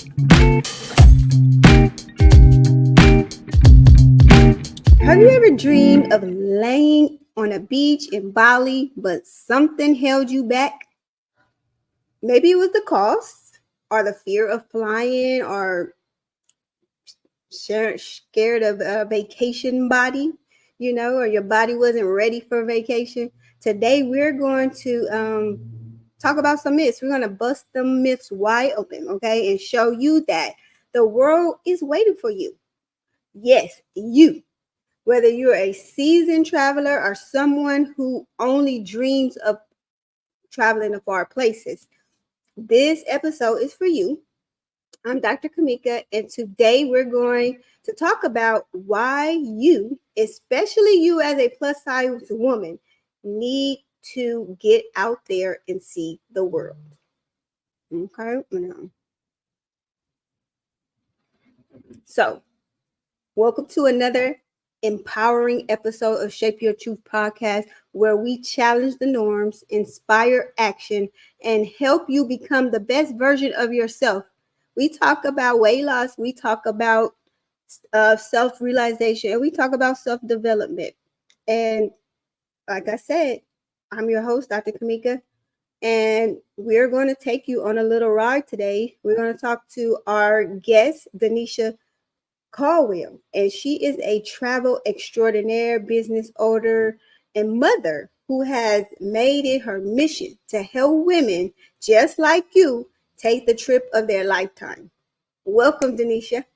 Have you ever dreamed of laying on a beach in Bali, but something held you back? Maybe it was the cost, or the fear of flying, or scared of a vacation body, or your body wasn't ready for vacation. Today, we're going to talk about some myths. We're going to bust them myths wide open, okay, and show you that the world is waiting for you. Yes, you. Whether you're a seasoned traveler or someone who only dreams of traveling to far places, this episode is for you. I'm Dr. Kamika, and today we're going to talk about why you, especially you as a plus size woman, need to get out there and see the world. Okay? So, welcome to another empowering episode of Shape Your Truth podcast, where we challenge the norms, inspire action, and help you become the best version of yourself. We talk about weight loss, we talk about self-realization, and we talk about self-development. And like I said, I'm your host, Dr. Kamika, and we're going to take you on a little ride today. We're going to talk to our guest, Danishea Caldwell, and she is a travel extraordinaire, business owner, and mother who has made it her mission to help women just like you take the trip of their lifetime. Welcome, Danishea.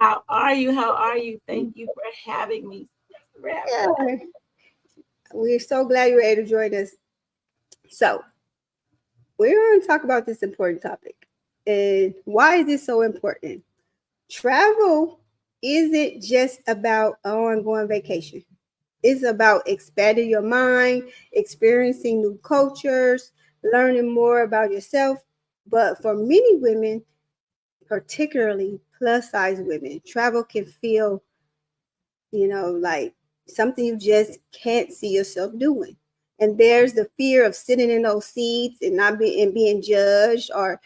How are you? How are you? Thank you for having me. Yeah. We're so glad you were able to join us. So, we're going to talk about this important topic. And why is this so important? Travel isn't just about, oh, I'm going on vacation. It's about expanding your mind, experiencing new cultures, learning more about yourself. But for many women, particularly plus size women, travel can feel, like something you just can't see yourself doing. And there's the fear of sitting in those seats and not being judged, or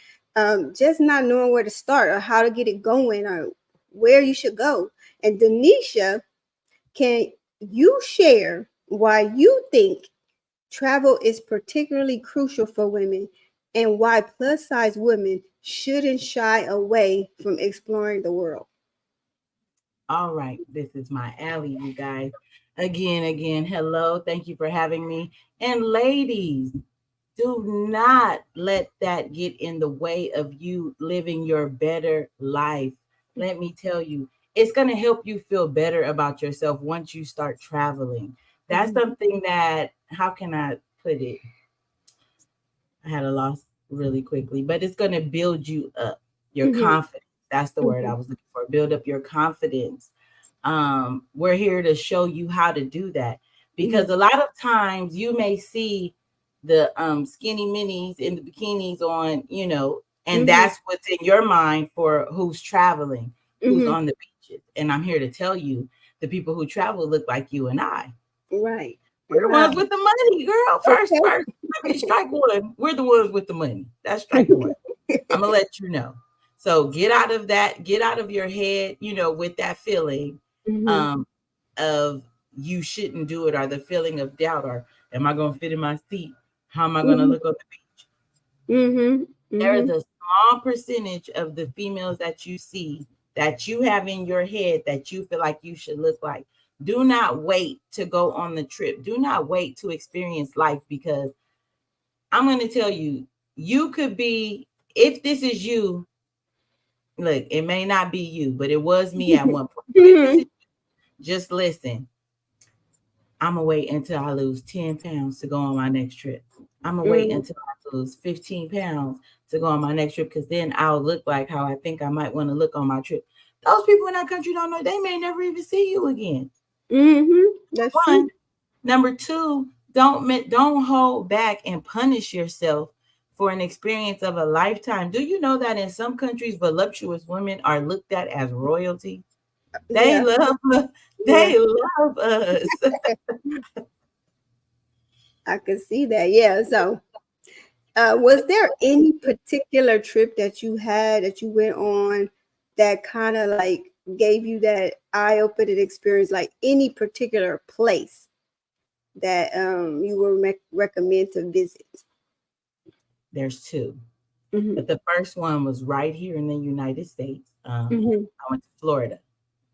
just not knowing where to start or how to get it going or where you should go. And Danishea, can you share why you think travel is particularly crucial for women and why plus size women shouldn't shy away from exploring the world? All right, this is my alley, you guys. Again, hello. Thank you for having me. And ladies, do not let that get in the way of you living your better life. Let me tell you, it's going to help you feel better about yourself once you start traveling. That's something that, how can I put it? I had a loss really quickly, but it's going to build you up, your confidence. That's the word I was looking for. Build up your confidence. We're here to show you how to do that, because a lot of times you may see the skinny minis and the bikinis on, and that's what's in your mind for who's traveling, who's on the beaches. And I'm here to tell you, the people who travel look like you and I. Right. We're the ones with the money, girl. First, let me strike one. We're the ones with the money. That's strike one. I'm gonna let you know. So get out of that, get out of your head, with that feeling of you shouldn't do it, or the feeling of doubt, or am I gonna fit in my seat? How am I gonna look on the beach? There is a small percentage of the females that you see that you have in your head that you feel like you should look like. Do not wait to go on the trip. Do not wait to experience life, because I'm going to tell you, you could be, if this is you, look, it may not be you, but it was me at one point. Just listen. I'm going to wait until I lose 10 pounds to go on my next trip. I'm going to wait until I lose 15 pounds to go on my next trip, because then I'll look like how I think I might want to look on my trip. Those people in that country don't know. They may never even see you again. That's one. true. Number two, don't hold back and punish yourself for an experience of a lifetime. Do you know that in some countries, voluptuous women are looked at as royalty? They love us. I can see that. Yeah. So Was there any particular trip that you had that you went on that kind of like gave you that eye-opening experience, like any particular place that you would recommend to visit? There's two. But the first one was right here in the United States. I went to Florida.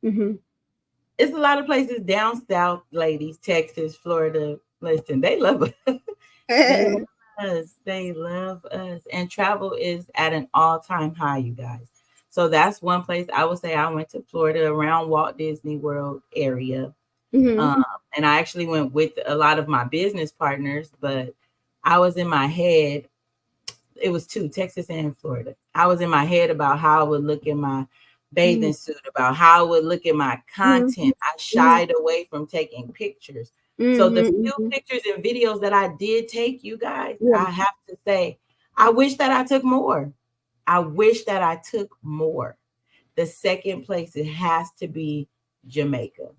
It's a lot of places down south, ladies, Texas, Florida. Listen, they love us. They love us. They love us. And travel is at an all-time high, you guys. So that's one place I would say I went to Florida, around Walt Disney World area. And I actually went with a lot of my business partners, but I was in my head. It was two, Texas and Florida. I was in my head about how I would look in my bathing suit, about how I would look at my content. I shied away from taking pictures. So the few pictures and videos that I did take, you guys, I have to say, I wish that I took more. I wish that I took more. The second place, it has to be Jamaica.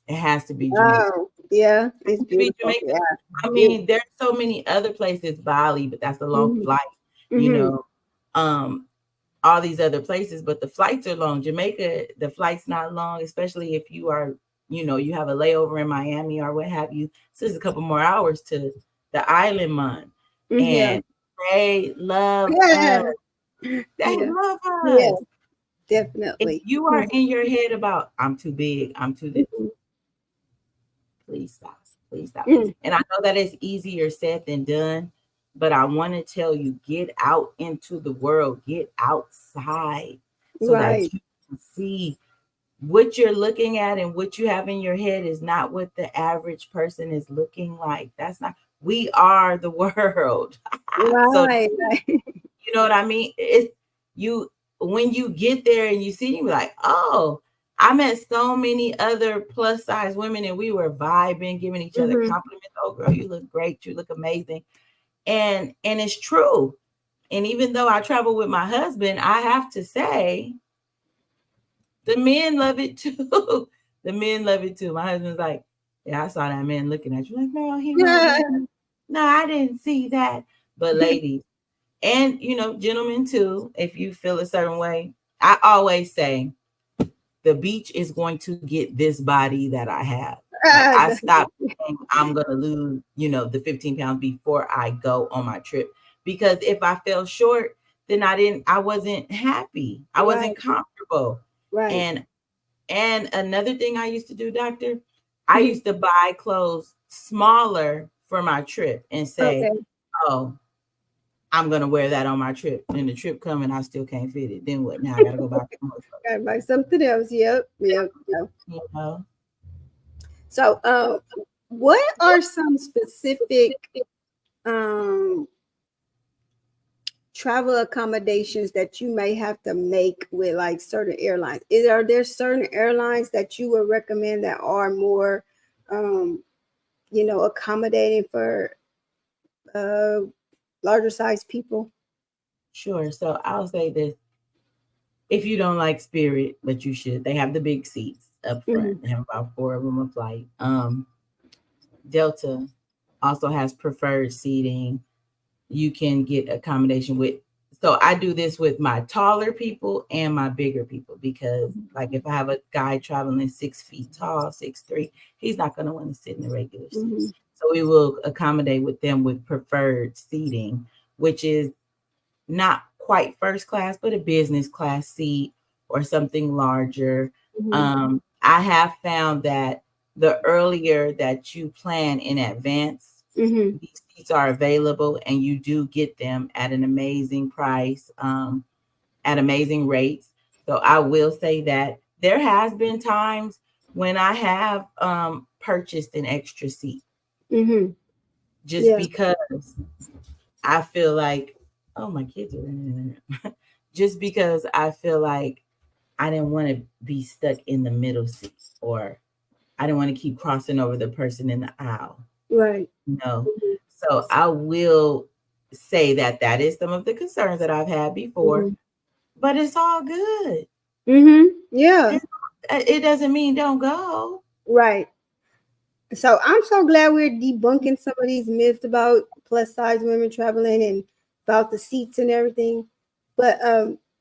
It has to be Jamaica. Oh, yeah, it's beautiful. Yeah. I mean, there's so many other places, Bali, but that's a long flight, you know, all these other places, but the flights are long. Jamaica, the flight's not long, especially if you are, you know, you have a layover in Miami or what have you. So it's a couple more hours to the island, man. And they love us. They love us. Yeah, definitely. If you are in your head about, I'm too big, I'm too this, please stop. Please stop. And I know that it's easier said than done, but I want to tell you, get out into the world, get outside so that you can see what you're looking at, and what you have in your head is not what the average person is looking like. That's not, we are the world. So, you know what I mean? It's you, when you get there and you see, you're like, oh, I met so many other plus size women and we were vibing, giving each other compliments. Oh, girl, you look great. You look amazing. And it's true. And even though I travel with my husband, I have to say, the men love it too. The men love it too. My husband's like, yeah, I saw that man looking at you. Like, no, he wasn't. No, I didn't see that. But ladies, and, you know, gentlemen too, if you feel a certain way, I always say, the beach is going to get this body that I have. Like, I stopped saying I'm going to lose, you know, the 15 pounds before I go on my trip. Because if I fell short, then I wasn't happy. I wasn't comfortable. And another thing I used to do, doctor, I used to buy clothes smaller for my trip and say, oh, I'm going to wear that on my trip. And the trip coming, I still can't fit it. Then what? Now I got to go back. Gotta buy something else. Yep. You know. So, what are some specific travel accommodations that you may have to make with like certain airlines? Are there certain airlines that you would recommend that are more, you know, accommodating for larger size people? Sure. So I'll say this. If you don't like Spirit, but you should, they have the big seats up front. They have about 4 of them a flight. Delta also has preferred seating. You can get accommodation with. So I do this with my taller people and my bigger people, because like if I have a guy traveling 6 feet tall, 6'3", he's not going to want to sit in the regular seat. So we will accommodate with them with preferred seating, which is not quite first class, but a business class seat or something larger. I have found that the earlier that you plan in advance, these seats are available, and you do get them at an amazing price, at amazing rates. So I will say that there has been times when I have purchased an extra seat, just because I feel like, oh, my kids are in there. Just because I feel like I didn't want to be stuck in the middle seat, or I didn't want to keep crossing over the person in the aisle. Right. No. So I will say that that is some of the concerns that I've had before, but it's all good. Yeah. It doesn't mean don't go. Right. So I'm so glad we're debunking some of these myths about plus size women traveling and about the seats and everything. But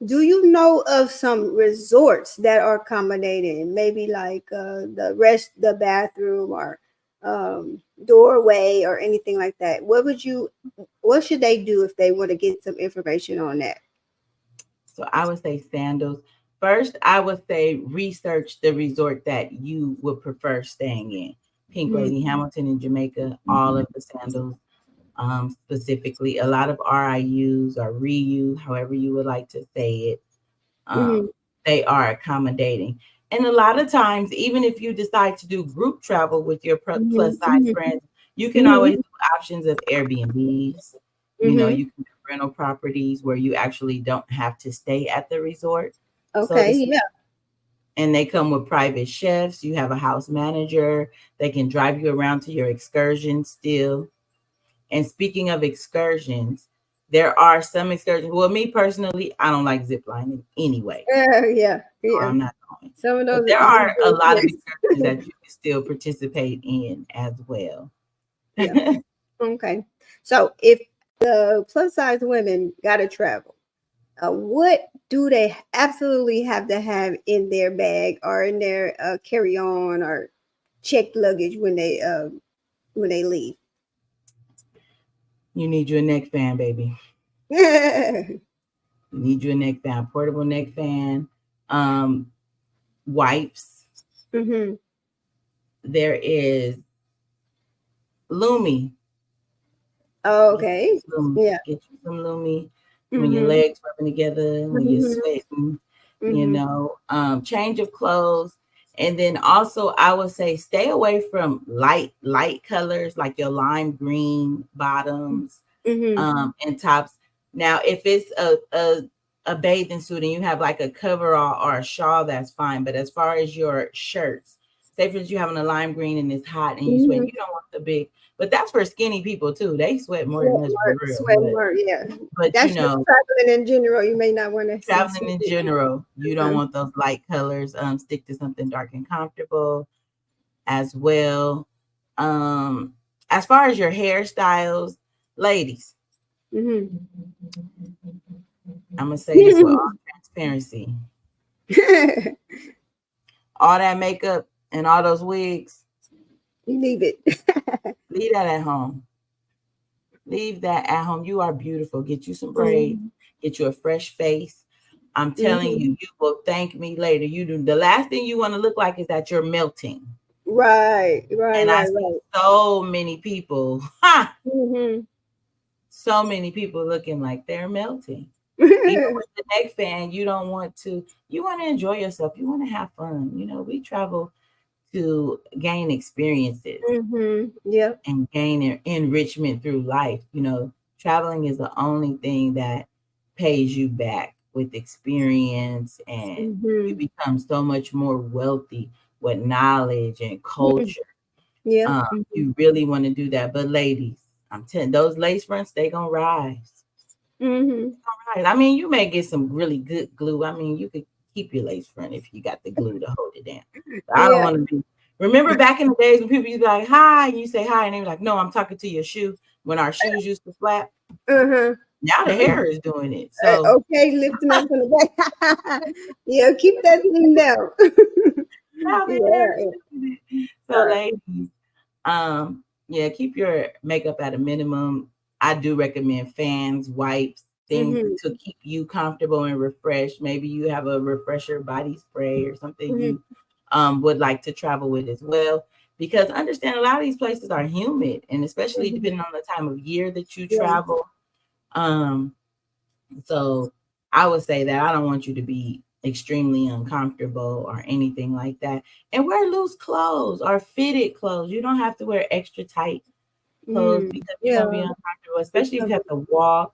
do you know of some resorts that are accommodating, maybe like the bathroom or doorway or anything like that? What should they do if they want to get some information on that? So I would say sandals. First, I would say research the resort that you would prefer staying in. Pink Mhm. Lady, Hamilton in Jamaica, all of the sandals, specifically. A lot of RIUs or REU, however you would like to say it, Mhm. they are accommodating. And a lot of times, even if you decide to do group travel with your plus Mhm. size friends, you can always Mhm. do options of Airbnbs. Mhm. You can do rental properties where you actually don't have to stay at the resort, so to Okay. speak. Yeah. And they come with private chefs. You have a house manager. They can drive you around to your excursions still. And speaking of excursions, there are some excursions. Well, me personally, I don't like zip lining anyway. Yeah. So Yeah. I'm not going. Some of But those there are are a lot of dangerous. excursions that you can still participate in as well. Yeah. Okay. So if the plus size women got to travel, what do they absolutely have to have in their bag or in their carry on or checked luggage when they leave? You need your neck fan, baby. Mhm. You need your neck fan, portable neck fan, um, wipes. There is Lumi. Get Okay. you some, Yeah. get you some Lumi when your Mhm. legs rubbing together, when you're Mhm. sweating, Mhm. change of clothes. And then also I would say stay away from light colors like your lime green bottoms Mhm. and tops. Now, if it's a bathing suit and you have like a coverall or a shawl, that's fine. But as far as your shirts, say for instance you having a lime green and it's hot and you sweat, Mhm. you don't want the big. But that's for skinny people too. They sweat more than Sweat us for mark, real. sweat mark. Yeah. But That's just traveling in general. You may not want to see traveling too in big. general, you don't Uh-huh. want those light colors. Stick to something dark and comfortable as well. Um, as far as your hairstyles, ladies, Mhm. I'm gonna say this with all transparency. All that makeup and all those wigs, You leave it. leave that at home. Leave that at home. You are beautiful. Get you some braids, Mhm. get you a fresh face. I'm telling Mhm. you, you will thank me later. You do the last thing you want to look like is that you're melting. Right. Right. And I Right. see Right. so many people, Mhm. so many people looking like they're melting. Even with the neck fan, you want to enjoy yourself. You want to have fun. We travel to gain experiences Mhm. Yep. and gain enrichment through life. Traveling is the only thing that pays you back with experience, and you Mhm. become so much more wealthy with knowledge and Mhm. culture. Yep. Mhm. You really want to do that. But ladies, I'm telling those lace fronts, they gonna rise. Mhm. Right. I mean, you may get some really good glue. I mean, you could keep your lace front if you got the glue to hold it down. But I don't Yeah. want to be. Remember back in the days when people used to be like, "Hi," and you say hi, and they were like, "No, I'm talking to your shoe." When our shoes used to flap, Uh-huh. now the hair is doing it. So, Okay, lifting up from the back. Yeah, keep that thing down. now the hair is Yeah. doing it. So, Right. ladies, yeah, keep your makeup at a minimum. I do recommend fans, wipes, things Mhm. to keep you comfortable and refreshed. Maybe you have a refresher body spray or something Mhm. you would like to travel with as well. Because understand a lot of these places are humid, and especially Mhm. depending on the time of year that you Yeah. travel. Um, so I would say that I don't want you to be extremely uncomfortable or anything like that. And wear loose clothes or fitted clothes. You don't have to wear extra tight clothes Mm. because you're gonna be Yeah. uncomfortable, especially if you have to walk.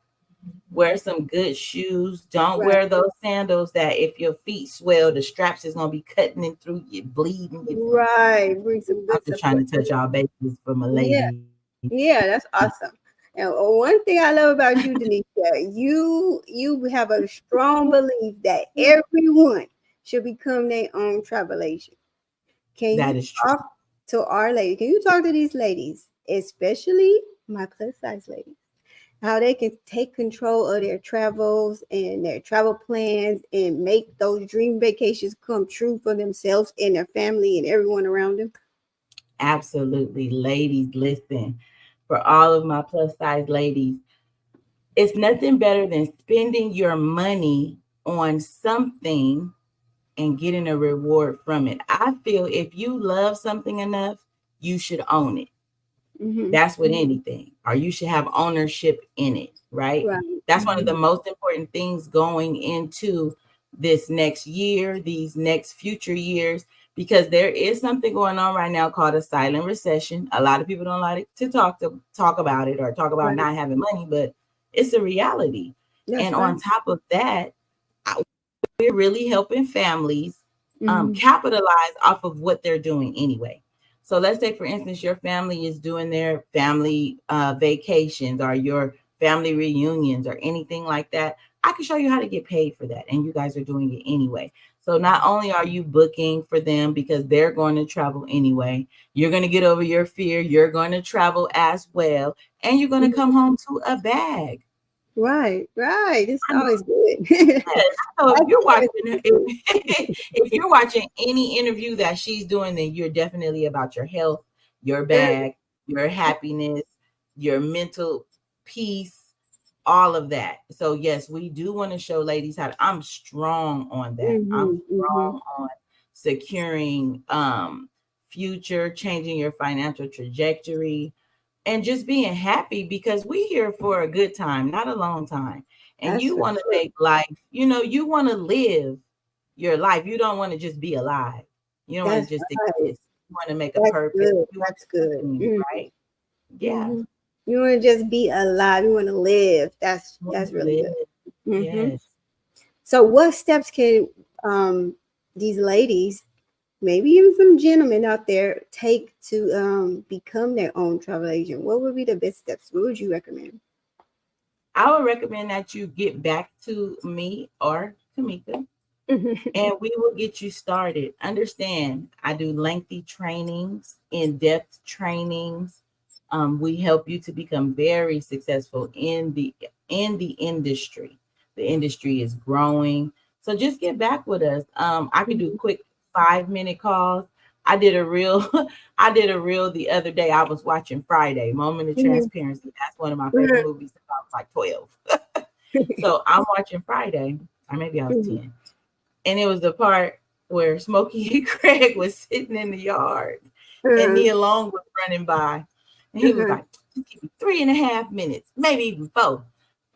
Wear some good shoes. Don't Right. wear those sandals that if your feet swell, the straps is gonna be cutting in through you, bleeding your feet. Right. Bring some I'm good just trying support. to touch all bases for my Yeah. lady. Yeah, that's awesome. And one thing I love about you, Danishea, you have a strong belief that everyone should become their own travel agent. Can That you is true. talk to our ladies, can you talk to these ladies, especially my plus size ladies, how they can take control of their travels and their travel plans and make those dream vacations come true for themselves and their family and everyone around them? Absolutely. Ladies, listen, for all of my plus size ladies, it's nothing better than spending your money on something and getting a reward from it. I feel if you love something enough, you should own it. That's with anything, or you should have ownership in it, right? That's one of the most important things going into this next year, these next future years, because there is something going on right now called a silent recession. A lot of people don't like to talk about it or talk about not having money, but it's a reality. And on top of that, we're really helping families capitalize off of what they're doing anyway. So let's say, for instance, your family is doing their family vacations or your family reunions or anything like that. I can show you how to get paid for that. And you guys are doing it anyway. So not only are you booking for them because they're going to travel anyway, you're going to get over your fear. You're going to travel as well. And you're going to come home to a bag. Right. It's always good. So if you're watching any interview that she's doing, then you're definitely about your health, your bag, your happiness, your mental peace, all of that. So yes, we do want to show ladies how I'm strong on that. I'm strong on securing future, changing your financial trajectory, and just being happy, because we're here for a good time, not a long time. And you want to make life, you want to live your life. You don't want to just be alive. You don't want to just exist. You want to make a purpose. That's good. Right? Yeah. You want to just be alive. You want to live. That's really good. Yes. So what steps can these ladies, maybe even some gentlemen out there, take to become their own travel agent? What would be the best steps? What would you recommend? I would recommend that you get back to me or Kamika, and we will get you started. Understand, I do lengthy trainings, in-depth trainings. We help you to become very successful in the industry. The industry is growing. So just get back with us. I can do quick 5-minute calls. I did a reel the other day. I was watching Friday, Moment of Transparency. That's one of my favorite movies since I was like 12. So I'm watching Friday, or maybe I was 10. And it was the part where Smokey and Craig was sitting in the yard and Nia Long was running by. And he was like, 3.5 minutes, maybe even 4.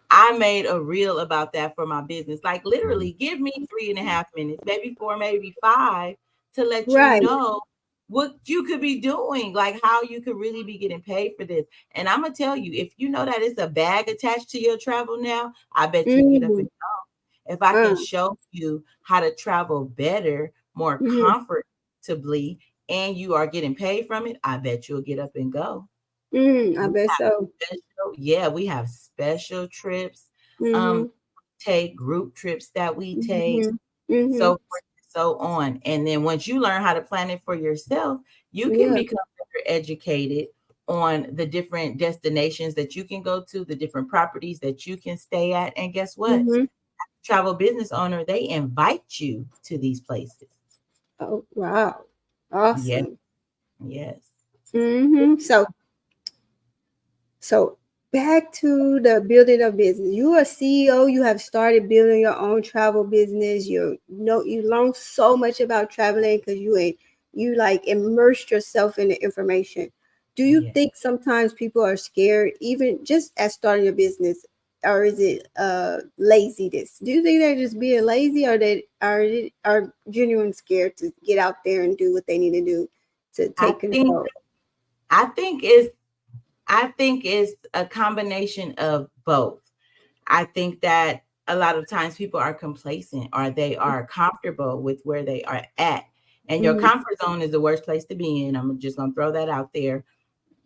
I made a reel about that for my business. Like literally give me 3.5 minutes, maybe 4, maybe 5, to let you know what you could be doing, like how you could really be getting paid for this. And I'm going to tell you, if you know that it's a bag attached to your travel now, I bet you get up and go. If I can show you how to travel better, more comfortably, and you are getting paid from it, I bet you'll get up and go. I bet so. We have special trips. Take group trips that we take, so forth and so on. And then once you learn how to plan it for yourself, you can become better educated on the different destinations that you can go to, the different properties that you can stay at. And guess what? Travel business owner, they invite you to these places. Oh, wow. Awesome. Yes. So back to the building of business. You are a CEO. You have started building your own travel business. You learn so much about traveling because you like immersed yourself in the information. Do you think sometimes people are scared, even just at starting a business, or is it laziness? Do you think they're just being lazy, or they are genuine scared to get out there and do what they need to do to take control? I think it's a combination of both. I think that a lot of times people are complacent, or they are comfortable with where they are at. And your comfort zone is the worst place to be in. I'm just going to throw that out there.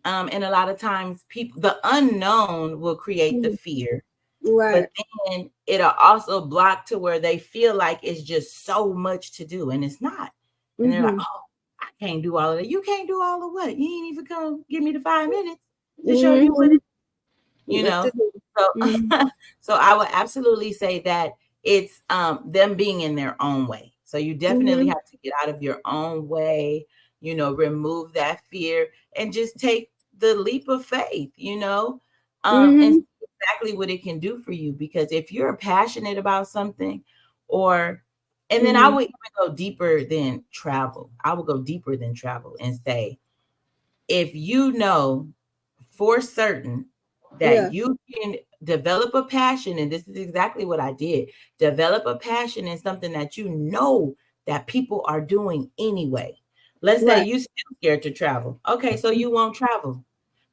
And a lot of times the unknown will create the fear. But then it'll also block to where they feel like it's just so much to do, and it's not. And they're like, oh, I can't do all of that. You can't do all of what? You ain't even come give me the 5 minutes to show you what it, you know. So so I would absolutely say that it's them being in their own way. So you definitely have to get out of your own way, you know, remove that fear and just take the leap of faith, you know, and see exactly what it can do for you. Because if you're passionate about something, or and then I would even go deeper than travel. I would go deeper than travel and say, if you know for certain that you can develop a passion, and this is exactly what I did, develop a passion in something that you know that people are doing anyway. Let's say you still scared to travel. Okay, so you won't travel,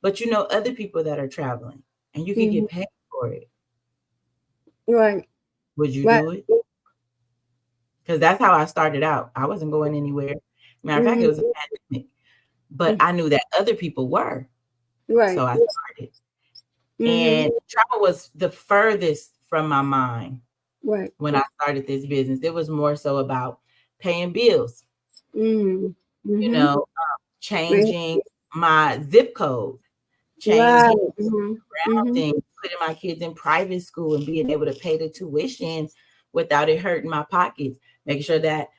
but you know other people that are traveling and you can get paid for it. Right. Would you do it? Because that's how I started out. I wasn't going anywhere. Matter of fact, it was a pandemic, but I knew that other people were. Right. So I started. And travel was the furthest from my mind when I started this business. It was more so about paying bills, you know, changing my zip code, changing around things, putting my kids in private school and being able to pay the tuition without it hurting my pockets, making sure that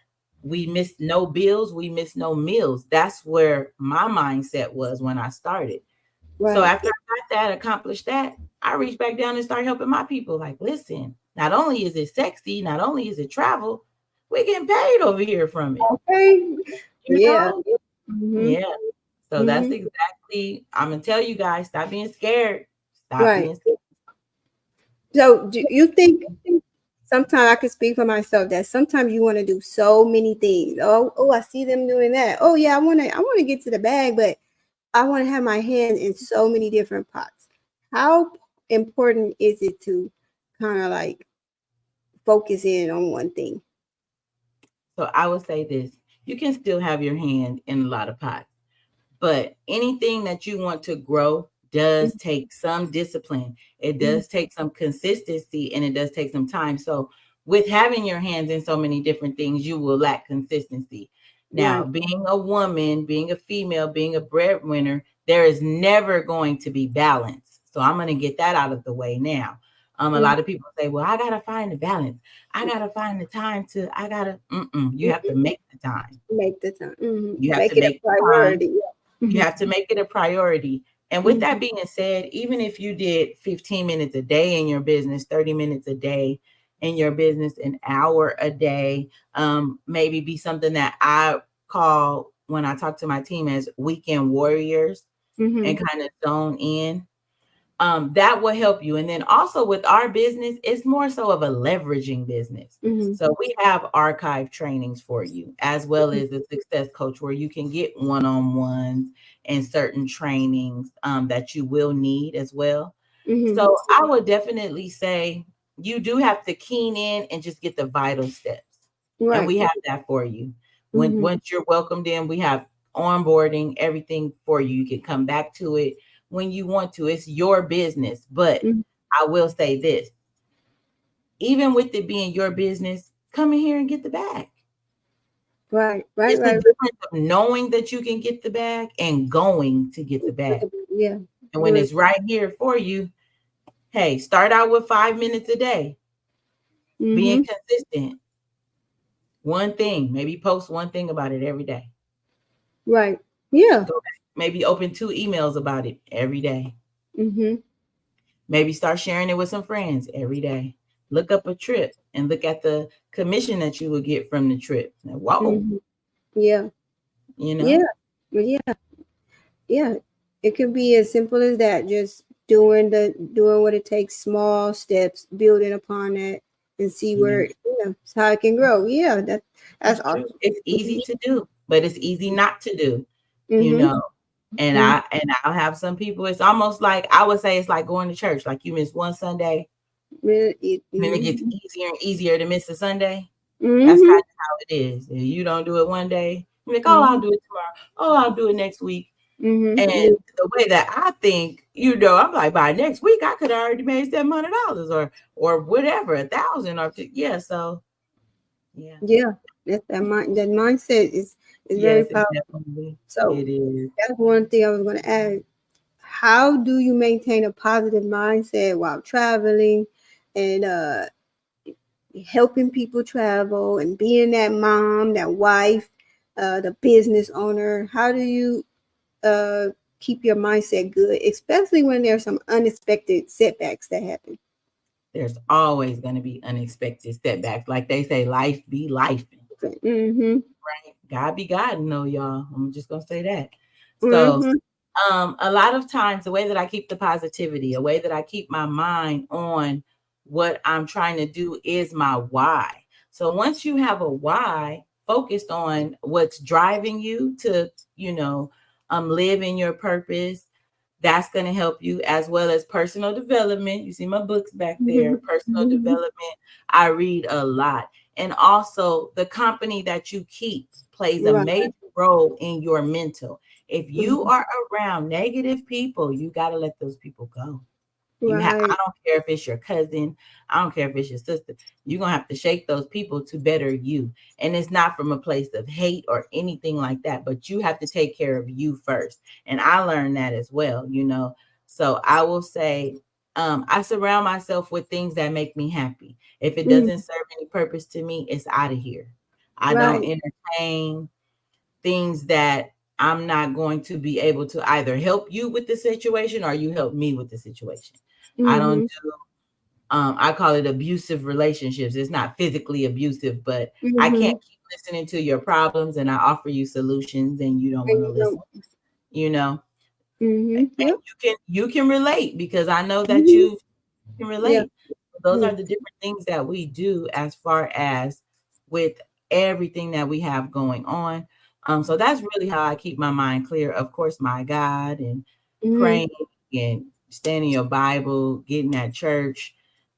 we missed no bills, we missed no meals. That's where my mindset was when I started. So after I got that, accomplished that, I reached back down and started helping my people. Like, listen, not only is it sexy, not only is it travel, we're getting paid over here from it. Okay. You know? Yeah. So that's exactly, I'm going to tell you guys, stop being scared. Stop being scared. So do you think, sometimes I can speak for myself, that sometimes you want to do so many things. Oh, I see them doing that. Oh yeah, I want to get to the bag, but I want to have my hands in so many different pots. How important is it to kind of like focus in on one thing? So I would say this, you can still have your hand in a lot of pots, but anything that you want to grow does take some discipline. It does take some consistency, and it does take some time. So with having your hands in so many different things, you will lack consistency. Now, being a woman, being a female, being a breadwinner, there is never going to be balance. So I'm going to get that out of the way now. A lot of people say, well, I got to find the balance. I got to find the time to, you have to make the time. Make the time. You have make to it make a priority. You have to make it a priority. And with that being said, even if you did 15 minutes a day in your business, 30 minutes a day in your business, an hour a day, maybe be something that I call, when I talk to my team, as weekend warriors, and kind of zone in. That will help you. And then also with our business, it's more so of a leveraging business. So we have archive trainings for you, as well as a success coach, where you can get one-on-ones and certain trainings that you will need as well. So I would definitely say you do have to keen in and just get the vital steps. And we have that for you. Once you're welcomed in, we have onboarding, everything for you. You can come back to it when you want to. It's your business. But I will say this, even with it being your business, come in here and get the bag. It's the difference of knowing that you can get the bag and going to get the bag. And when it's right here for you, hey, start out with 5 minutes a day. Being consistent. One thing, maybe post one thing about it every day. Maybe open 2 emails about it every day. Maybe start sharing it with some friends every day. Look up a trip and look at the commission that you would get from the trip. Whoa. You know? Yeah. It could be as simple as that. Just doing what it takes, small steps, building upon it, and see where how it can grow. Yeah, that's awesome. It's easy to do, but it's easy not to do. You know. And I'll have some people, it's almost like, I would say it's like going to church. Like you miss one Sunday, then it gets easier and easier to miss a Sunday. That's kind of how it is. If you don't do it one day, you're like, oh, I'll do it tomorrow. Oh, I'll do it next week. And the way that I think, I'm like, by next week, I could have already made $700 or whatever, 1,000 or so. That mindset It's very Yes, it powerful. definitely So it is. that's one thing I was going to add. How do you maintain a positive mindset while traveling and helping people travel and being that mom, that wife, the business owner? How do you uh, keep your mindset good, especially when there's some unexpected setbacks that happen? There's always going to be unexpected setbacks. Like they say, life be life. Mm-hmm. Right? God be God, no, y'all. I'm just gonna say that. So Mm-hmm. a lot of times the way that I keep the positivity, a way that I keep my mind on what I'm trying to do is my why. So once you have a why focused on what's driving you to, live in your purpose, that's going to help you, as well as personal development. You see my books back there, personal Mm-hmm. development. I read a lot. And also the company that you keep plays a Right. major role in your mental. If you Mm-hmm. are around negative people, you got to let those people go. I Right. don't care if it's your cousin, I don't care if it's your sister. You're gonna have to shake those people to better you. And it's not from a place of hate or anything like that, but you have to take care of you first. And I learned that as well. So I will say, I surround myself with things that make me happy. If it Mm, doesn't serve any purpose to me, it's out of here. I don't right. entertain things that I'm not going to be able to either help you with the situation or you help me with the situation. I don't Mm-hmm. do I call it abusive relationships. It's not physically abusive, but I Mm-hmm. can't keep listening to your problems and I offer you solutions and you don't And want to you listen, know. you know. Mm-hmm. And Yep. you can relate because I know that Mm-hmm. you can Yeah. relate. Those are Mm-hmm. the different things that we do as far as with everything that we have going on. So that's really how I keep my mind clear. Of course, my God and Mm-hmm. praying and standing your Bible, getting at church,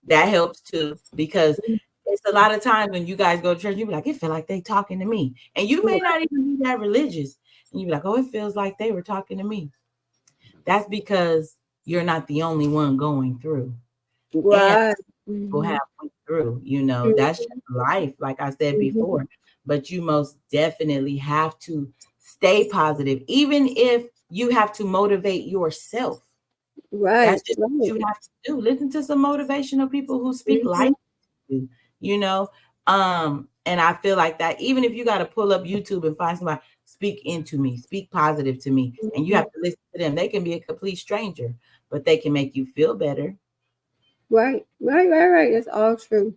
that helps too. Because it's a lot of times when you guys go to church, you be like, it feel like they talking to me. And you may not even be that religious. And you be like, oh, it feels like they were talking to me. That's because you're not the only one going through. And Right. people Mm-hmm. have went through, that's just life, like I said Mm-hmm. before. But you most definitely have to stay positive, even if you have to motivate yourself. That's Right. just what Right. you have to do. Listen to some motivational people who speak Mm-hmm. life to you, you know. And I feel like that even if you got to pull up YouTube and find somebody, speak into me, speak positive to me, and you Mm-hmm. have to listen to them. They can be a complete stranger, but they can make you feel better. Right. Right. Right. Right. That's all true.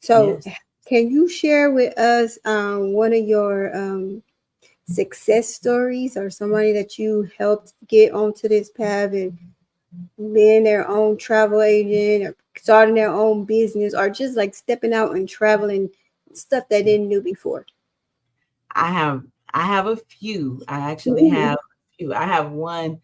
So, Yes. can you share with us one of your success stories or somebody that you helped get onto this path and being their own travel agent or starting their own business or just like stepping out and traveling stuff they didn't do before? I have I have a few. I actually Mhm. have a few. I have one,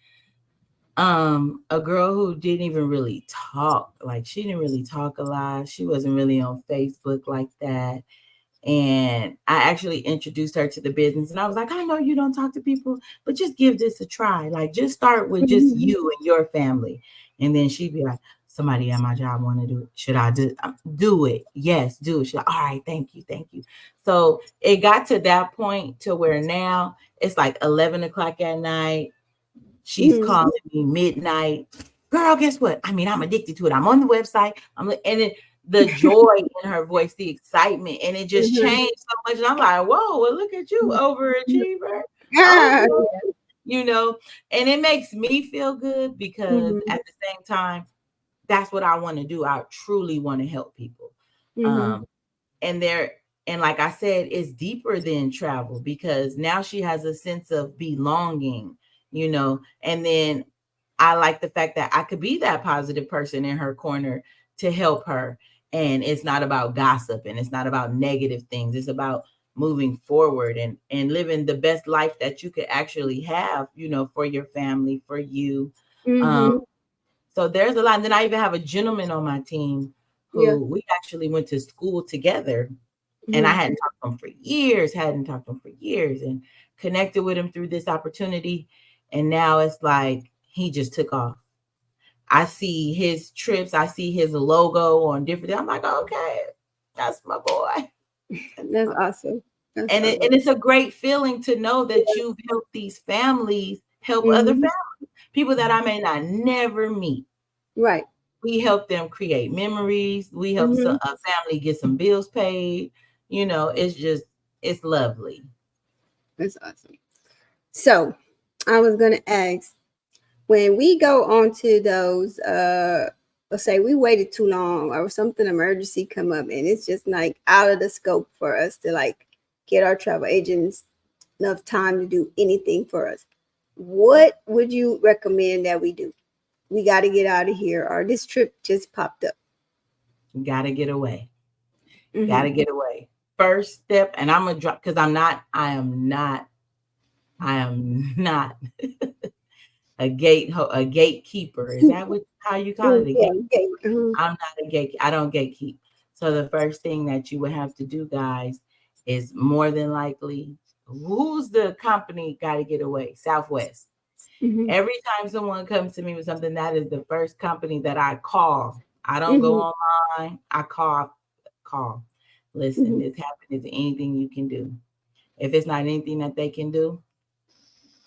a girl who didn't even really talk. Like she didn't really talk a lot. She wasn't really on Facebook like that. And I actually introduced her to the business and I was like, I know you don't talk to people, but just give this a try. Like just start with just Mhm. you and your family. And then she'd be like, somebody at my job want to do it. Should I do it? Yes, do it. She's like, all right, thank you, thank you. So it got to that point to where now it's like 11 o'clock at night. She's Mhm. calling me midnight. Girl, guess what? I mean, I'm addicted to it. I'm on the website. The joy in her voice, the excitement, and it just Mhm. changed so much. And I'm like, whoa, well, look at you, overachiever. Ah, Okay, you know, and it makes me feel good because mhm. at the same time, that's what I want to do. I truly want to help people. Mhm. Um, and there, and like I said, it's deeper than travel because now she has a sense of belonging. And then I like the fact that I could be that positive person in her corner to help her. And it's not about gossip and it's not about negative things. It's about moving forward and living the best life that you could actually have, for your family, for you. Um, Mhm. so there's a lot. And then I even have a gentleman on my team Yeah. who we actually went to school together. And I Mhm. hadn't talked to him for years and connected with him through this opportunity. And now it's like he just took off. I see his trips, I see his logo on different. I'm like, okay, that's my boy. That's That's my boy. awesome. And it's a great feeling to know that you've helped these families help other families, people that I may not never meet. Right. We help them create memories. We help a family get some bills paid. You know, it's lovely. That's awesome. So I was going to ask, when we go on to those, let's say we waited too long or something emergency come up and it's just like out of the scope for us to like get our travel agents enough time to do anything for us, what would you recommend that we do? We got to get out of here, or this trip just popped up. You got to get away. Got to get away. First step, and I'm gonna drop because I am not a gatekeeper. Is that how you call it? I'm not a gate. I don't gatekeep. So the first thing that you would have to do, guys, is more than likely, who's the company got to get away? Southwest. Every time someone comes to me with something, that is the first company that I call. I don't go online. I call. Listen, this happened. Is anything you can do? If it's not anything that they can do,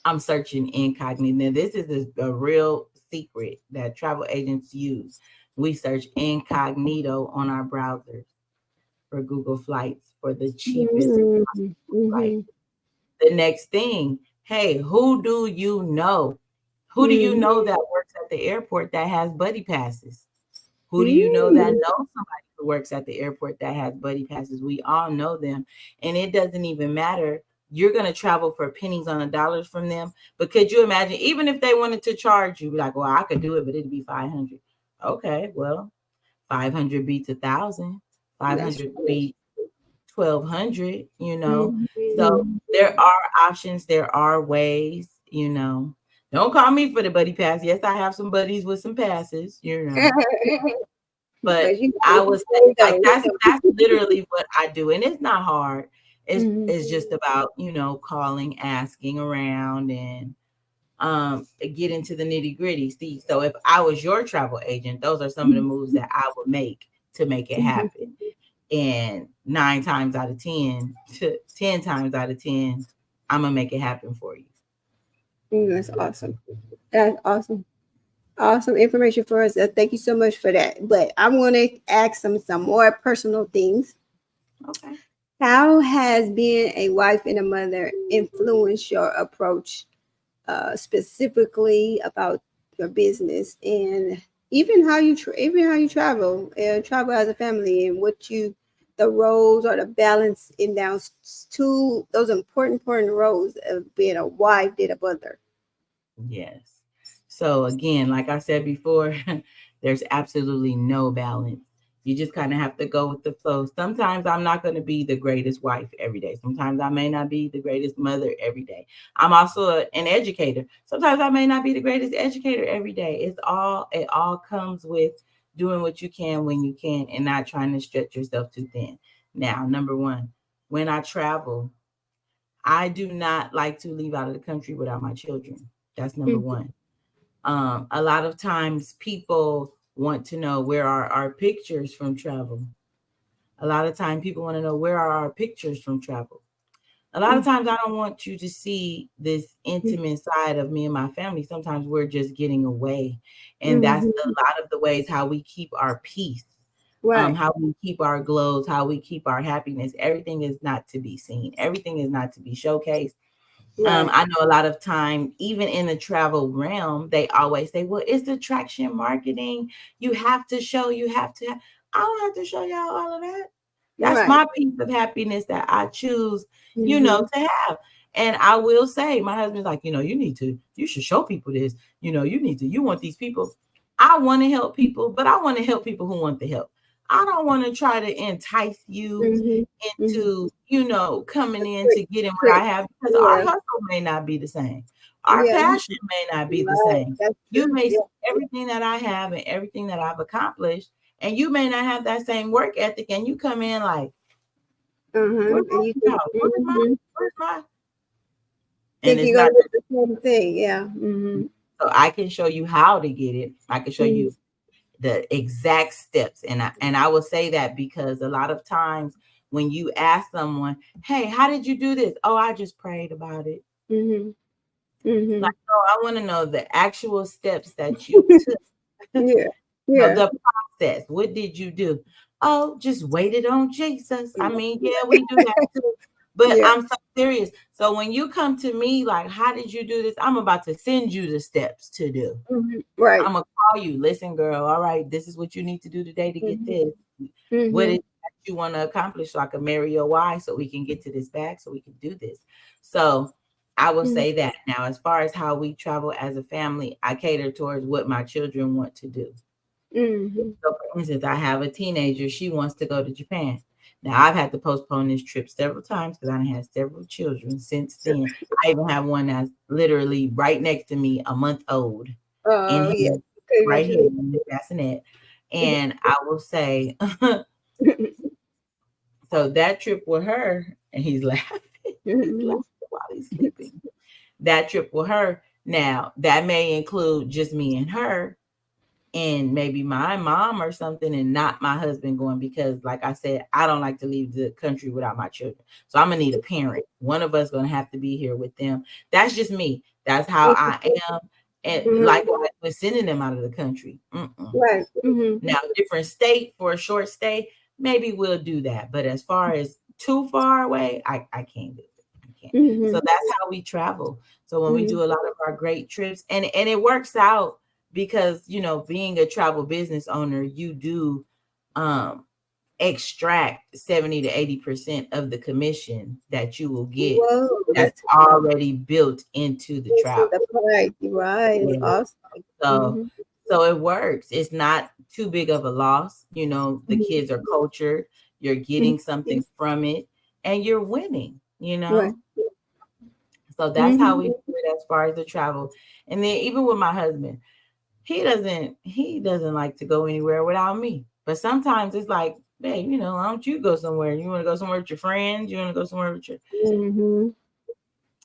I'm searching incognito. Now, this is a real secret that travel agents use. We search incognito on our browsers for Google flights for the cheapest flight. The next thing, hey, who do you know? Who do you know that works at the airport that has buddy passes? Who do you know that knows somebody who works at the airport that has buddy passes? We all know them. And it doesn't even matter. You're going to travel for pennies on the dollars from them. But could you imagine, even if they wanted to charge you, like, well, I could do it, but it'd be $500. Okay, well, 500 beats 1,000. 500 beats 1,200, you know. So there are options. There are ways, you know. Don't call me for the buddy pass. Yes, I have some buddies with some passes, you know. But I was like, that's literally what I do. And it's not hard. It's just about, you know, calling, asking around, and get into the nitty gritty. See, so if I was your travel agent, those are some of the moves that I would make to make it happen. And 9 times out of 10, 10 times out of 10, I'm gonna make it happen for you. That's awesome. That's awesome. Awesome information for us. Thank you so much for that. But I want to ask some more personal things. Okay. How has being a wife and a mother influenced your approach, specifically about your business, and even how you travel as a family, and the roles or the balance in those important roles of being a wife and a mother? Yes. So again, like I said before, there's absolutely no balance. You just kind of have to go with the flow. Sometimes I'm not going to be the greatest wife every day. Sometimes I may not be the greatest mother every day. I'm also an educator. Sometimes I may not be the greatest educator every day. It all comes with doing what you can when you can and not trying to stretch yourself too thin. Now, number one, when I travel, I do not like to leave out of the country without my children. That's number one. A lot of times people want to know where are our pictures from travel. A lot of times people want to know where are our pictures from travel. A lot of times I don't want you to see this intimate side of me and my family. Sometimes we're just getting away. And that's a lot of the ways how we keep our peace, how we keep our glows, how we keep our happiness. Everything is not to be seen. Everything is not to be showcased. I know a lot of time, even in the travel realm, they always say, well, it's attraction marketing. You have to show, I don't have to show y'all all of that. That's my piece of happiness that I choose, you know, to have. And I will say, my husband's like, you should show people this, you want these people. I want to help people, but I want to help people who want the help. I don't want to try to entice you into, coming in to get in what I have, because our hustle may not be the same. Our passion may not be the same. You may see everything that I have and everything that I've accomplished, and you may not have that same work ethic, and you come in like, where's my? And it's not the same thing. So I can show you how to get it. I can show you the exact steps. And I will say that because a lot of times when you ask someone, hey, how did you do this? Oh, I just prayed about it. Mm-hmm. Mm-hmm. Like, oh, I want to know the actual steps that you took. Yeah. Yeah. The process. What did you do? Oh, just waited on Jesus. I mean, yeah, we do that too. But Yeah. I'm so serious. So when you come to me, like, how did you do this? I'm about to send you the steps to do. Mm-hmm. Right. I'm gonna call you. Listen, girl. All right, this is what you need to do today to get this. What is that you want to accomplish so I can marry your wife, so we can get to this bag, so we can do this. So I will say that. Now, as far as how we travel as a family, I cater towards what my children want to do. So for instance, I have a teenager, she wants to go to Japan. Now I've had to postpone this trip several times because I had several children since then. I even have one that's literally right next to me, a month old. Oh, yeah. Right here in the bassinet. And I will say, so that trip with her, and he's laughing. He's laughing while he's sleeping. That trip with her, now that may include just me and her, and maybe my mom or something, and not my husband going, because like I said, I don't like to leave the country without my children. So I'm gonna need a parent. One of us gonna have to be here with them. That's just me. That's how I am. And likewise with sending them out of the country. Right. Now, different state for a short stay, maybe we'll do that. But as far as too far away, I can't do it. I can't. So that's how we travel. So when we do a lot of our great trips, and it works out because, you know, being a travel business owner, you do extract 70 to 80% of the commission that you will get. Whoa, that's already built into the travel. Right. It's awesome. So it works. It's not too big of a loss. You know, the kids are cultured. You're getting something from it, and you're winning. You know. Right. So that's how we do it as far as the travel. And then even with my husband, he doesn't like to go anywhere without me. But sometimes it's like, babe, you know, why don't you go somewhere? You want to go somewhere with your friends? You want to go somewhere with your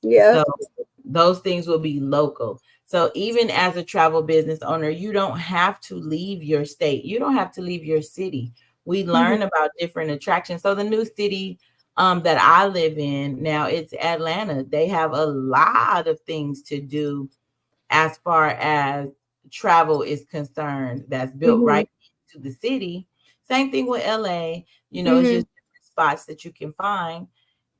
Yeah. So those things will be local. So even as a travel business owner, you don't have to leave your state. You don't have to leave your city. We learn about different attractions. So the new city that I live in now, it's Atlanta. They have a lot of things to do as far as travel is concerned. That's built right into the city. Same thing with LA. You know, it's just different spots that you can find.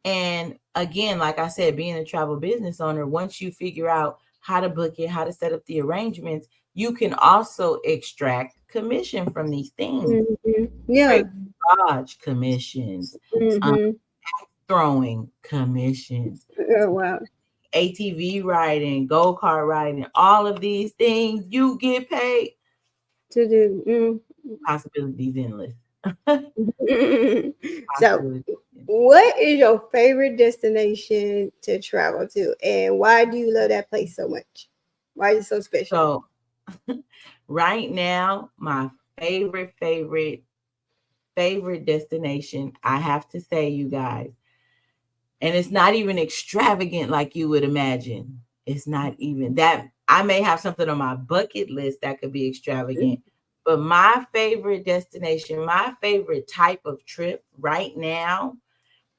And again, like I said, being a travel business owner, once you figure out how to book it, how to set up the arrangements, you can also extract commission from these things. Yeah. Lodge commissions, throwing commissions. Oh, wow. ATV riding, go-kart riding, all of these things you get paid to do. Possibilities endless. So, what is your favorite destination to travel to, and why do you love that place so much? Why is it so special? So, right now, my favorite destination, I have to say, you guys, and it's not even extravagant like you would imagine. It's not even that. I may have something on my bucket list that could be extravagant, but my favorite destination, my favorite type of trip right now,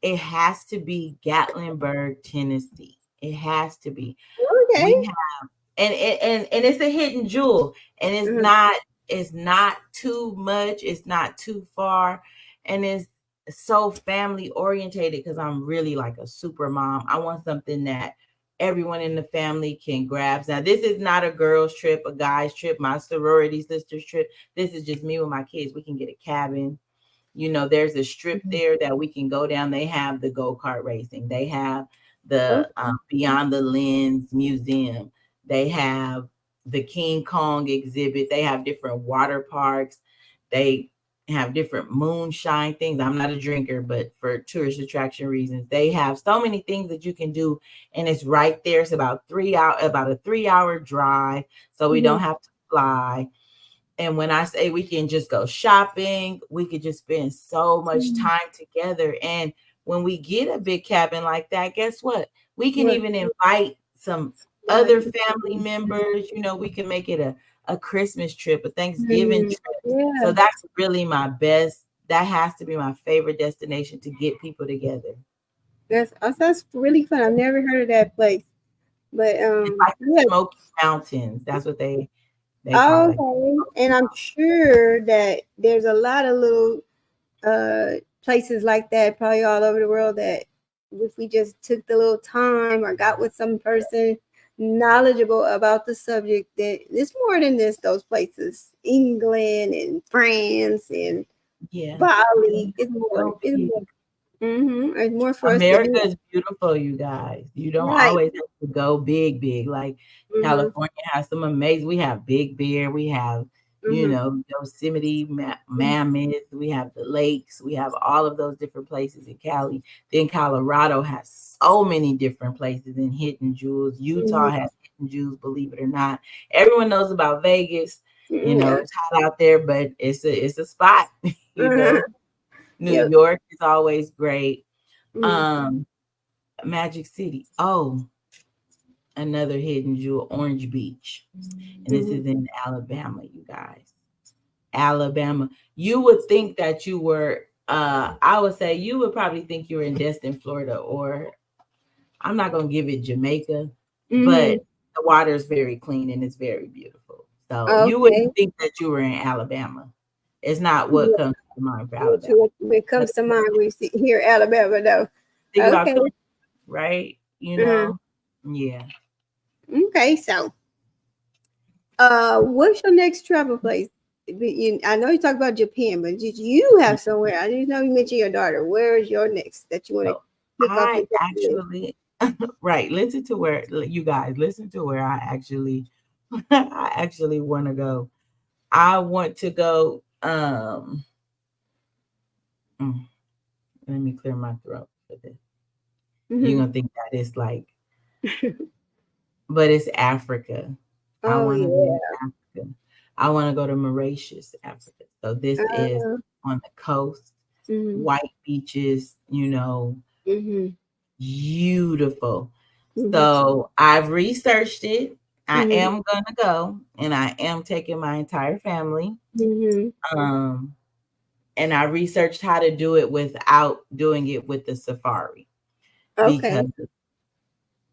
it has to be Gatlinburg, Tennessee. It has to be. Okay. We have, and it's a hidden jewel, and it's not too much, it's not too far, and it's so family orientated because I'm really like a super mom. I want something that everyone in the family can grab. Now, this is not a girls' trip, a guys' trip, my sorority sisters trip. This is just me with my kids. We can get a cabin. You know, there's a strip there that we can go down. They have the go-kart racing. They have the Beyond the Lens Museum. They have the King Kong exhibit. They have different water parks. They have different moonshine things. I'm not a drinker, but for tourist attraction reasons, they have so many things that you can do. And it's right there. It's about a 3-hour drive. So we don't have to fly. And when I say we can just go shopping, we could just spend so much time together. And when we get a big cabin like that, guess what? We can even invite some other family members. You know, we can make it a Christmas trip, a Thanksgiving trip. So that's really my best that has to be my favorite destination to get people together. That's really fun. I've never heard of that place. But It's like the yeah. Smoky Mountains. That's what they call it. Okay. And I'm sure that there's a lot of little places like that probably all over the world that if we just took the little time or got with some person knowledgeable about the subject, that it's more than this, those places, England and France and Bali. It's more. It's more for us to America do. is beautiful, you guys. You don't Right. always have to go big. Like California has some amazing. We have Big Bear. We have, Yosemite, Mammoth. We have the lakes. We have all of those different places in Cali. Then Colorado has so many different places and hidden jewels. Utah has hidden jewels, believe it or not. Everyone knows about Vegas. It's hot out there, but it's a spot. New York is always great. Magic City. Oh, another hidden jewel, Orange Beach. And this is in Alabama, you guys. Alabama. You would think that you were, I would say you would probably think you were in Destin, Florida, or I'm not going to give it Jamaica, but the water is very clean and it's very beautiful. So you wouldn't think that you were in Alabama. It's not what comes to mind for Alabama. What comes to mind when you hear Alabama, though. Think about right? Yeah. Okay, so what's your next travel place? I know you talk about Japan, but did you have somewhere? I didn't know you mentioned your daughter. Where is your next that you want to pick up? I actually right. Listen to where you guys listen to where I actually want to go. I want to go. Let me clear my throat for this. You're gonna think that it's like, but it's Africa. I want to go to Africa. I want to go to Mauritius, Africa. So this is on the coast, white beaches, beautiful. So I've researched it. I am gonna go, and I am taking my entire family. And I researched how to do it without doing it with the safari. Because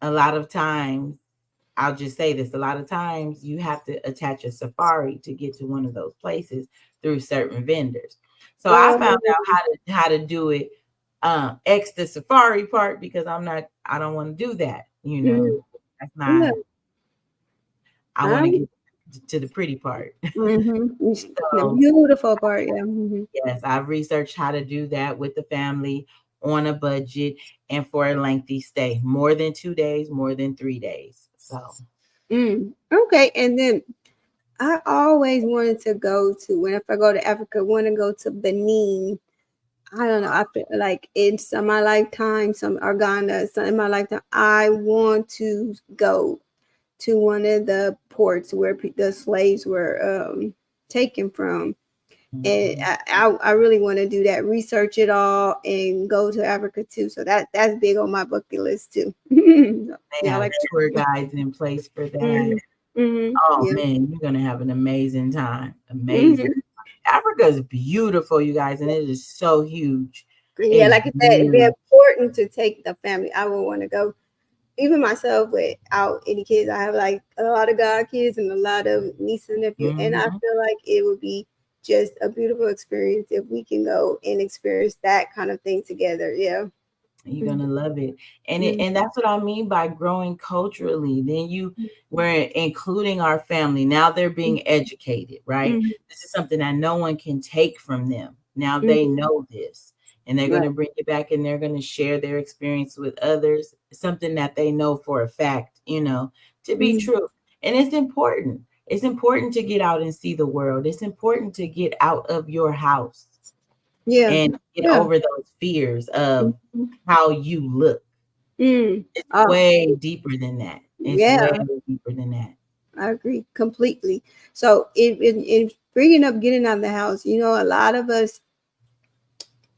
a lot of times, I'll just say this, a lot of times you have to attach a safari to get to one of those places through certain vendors. So I found out how to do it X the safari part, because I don't want to do that. That's not, I want to get to the pretty part. The beautiful part. Yes, I've researched how to do that with the family on a budget and for a lengthy stay, more than 2 days, more than 3 days. So, okay. And then I always wanted to go to, if I go to Africa, I want to go to Benin. I don't know. I feel like in my lifetime, some Ghana, in my lifetime, I want to go to one of the ports where the slaves were taken from. And I really want to do that, research it all, and go to Africa too. So that's big on my bucket list too. They have tour guides in place for that. Man, you're gonna have an amazing time. Amazing. Africa is beautiful, you guys, and it is so huge. Yeah, like I said, it'd be important to take the family. I would want to go, even myself, without any kids. I have like a lot of god kids and a lot of nieces and nephews, and I feel like it would be just a beautiful experience if we can go and experience that kind of thing together. Yeah. You're gonna love it. And that's what I mean by growing culturally. Then we're including our family. Now they're being educated, right? This is something that no one can take from them. Now they know this, and they're gonna bring it back, and they're gonna share their experience with others, something that they know for a fact, to be true. And it's important. It's important to get out and see the world. It's important to get out of your house. And get over those fears of how you look. It's way deeper than that. It's way deeper than that. I agree completely. So in bringing up getting out of the house, a lot of us,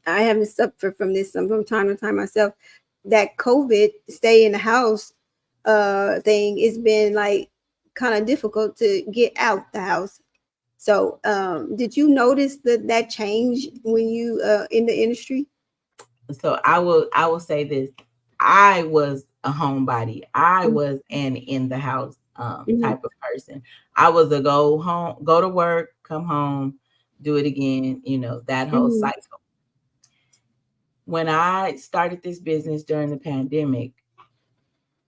I haven't suffered from this from time to time myself. That COVID stay in the house thing, it's been like kind of difficult to get out the house. So, did you notice that change when you in the industry? So I will say this. I was a homebody. I was an in the house type of person. I was a go to work, come home, do it again, that whole cycle. When I started this business during the pandemic